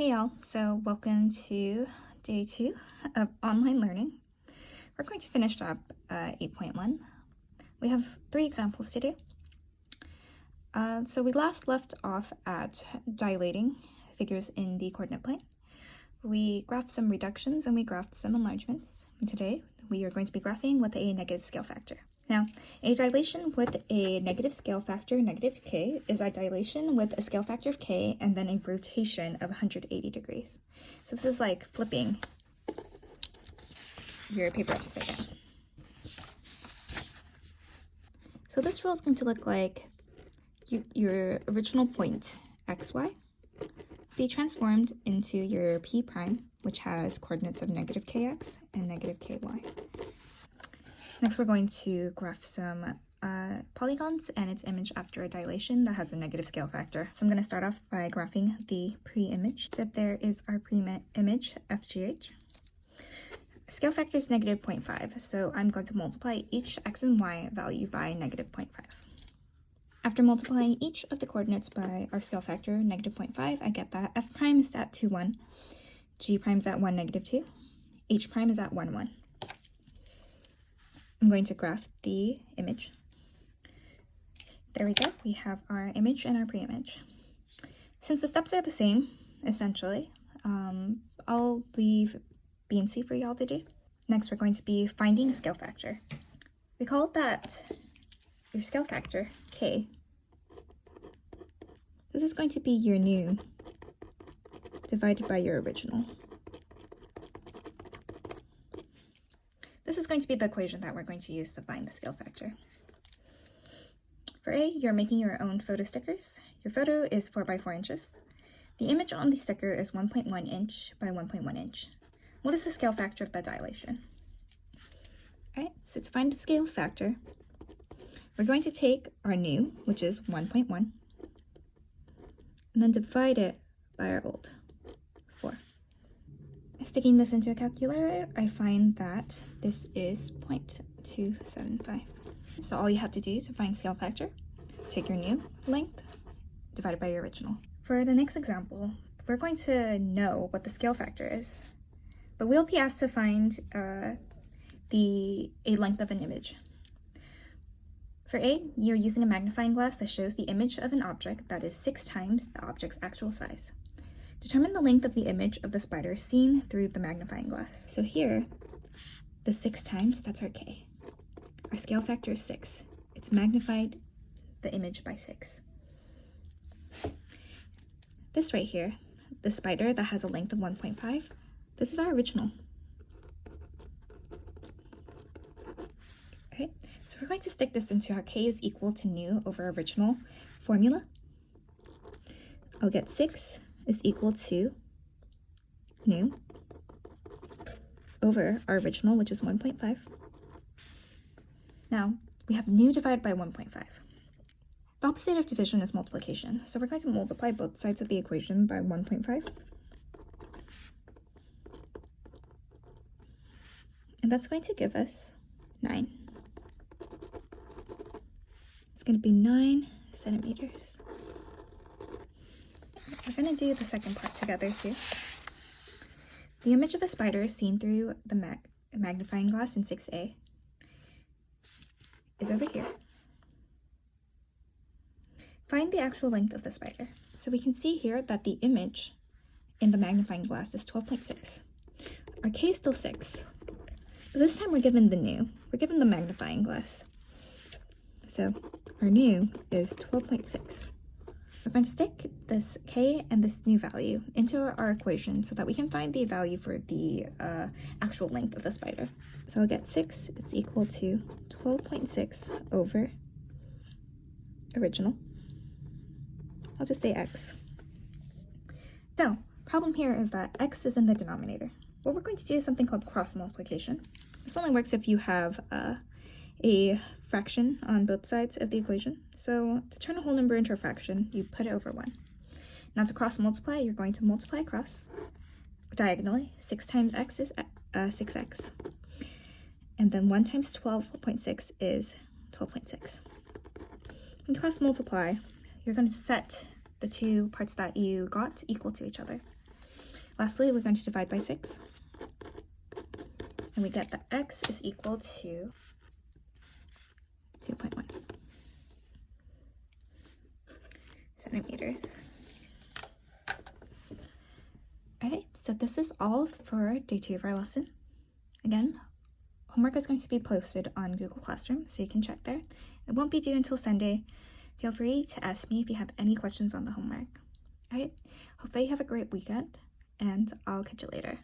Hey y'all, so welcome to day 2 of online learning. We're going to finish up 8.1. We have 3 examples to do. So we last left off at dilating figures in the coordinate plane. We graphed some reductions and we graphed some enlargements. And today we are going to be graphing with a negative scale factor. Now, a dilation with a negative scale factor, negative k, is a dilation with a scale factor of k and then a rotation of 180 degrees. So this is like flipping your paper upside down. So this rule is going to look like your original point xy be transformed into your p prime, which has coordinates of negative kx and negative ky. Next, we're going to graph some polygons and its image after a dilation that has a negative scale factor. So I'm going to start off by graphing the pre-image. So there is our pre-image, FGH. Scale factor is negative 0.5, so I'm going to multiply each x and y value by negative 0.5. After multiplying each of the coordinates by our scale factor, negative 0.5, I get that f prime is at 2, 1, g prime is at 1, negative 2, h prime is at 1, 1. I'm going to graph the image. There we go. We have our image and our pre-image. Since the steps are the same, essentially, I'll leave B and C for y'all to do. Next, we're going to be finding a scale factor. We call that your scale factor, K. This is going to be your new divided by your original. This is going to be the equation that we're going to use to find the scale factor. For A, you're making your own photo stickers. Your photo is 4 by 4 inches. The image on the sticker is 1.1 inch by 1.1 inch. What is the scale factor of the dilation? Alright, so to find the scale factor, we're going to take our new, which is 1.1, and then divide it by our old, 4. Sticking this into a calculator, I find that this is 0.275. So all you have to do to find scale factor, take your new length divided by your original. For the next example, we're going to know what the scale factor is, but we'll be asked to find a length of an image. For A, you're using a magnifying glass that shows the image of an object that is 6 times the object's actual size. Determine the length of the image of the spider seen through the magnifying glass. So here, the 6 times, that's our K. Our scale factor is 6. It's magnified the image by 6. This right here, the spider that has a length of 1.5, this is our original. Alright, so we're going to stick this into our K is equal to new over original formula. I'll get 6 is equal to new over our original, which is 1.5. Now, we have new divided by 1.5. The opposite of division is multiplication, so we're going to multiply both sides of the equation by 1.5. And that's going to give us 9. It's going to be 9 centimeters. We're going to do the second part together too. The image of a spider seen through the magnifying glass in 6A is over here. Find the actual length of the spider. So we can see here that the image in the magnifying glass is 12.6. Our K is still 6, but this time we're given the new. We're given the magnifying glass. So our new is 12.6. We're going to stick this K and this new value into our equation so that we can find the value for the actual length of the spider. So I'll get 6 is equal to 12.6 over original. I'll just say x. So, problem here is that x is in the denominator. What we're going to do is something called cross multiplication. This only works if you have a fraction on both sides of the equation. So to turn a whole number into a fraction, you put it over 1. Now to cross multiply, you're going to multiply across diagonally. 6 times x is 6x. And then 1 times 12.6 is 12.6. When you cross multiply, you're going to set the two parts that you got equal to each other. Lastly, we're going to divide by 6. And we get that x is equal to 2.1 centimeters. Alright, so this is all for day 2 of our lesson. Again, homework is going to be posted on Google Classroom, so you can check there. It won't be due until Sunday. Feel free to ask me if you have any questions on the homework. Alright, hope that you have a great weekend, and I'll catch you later.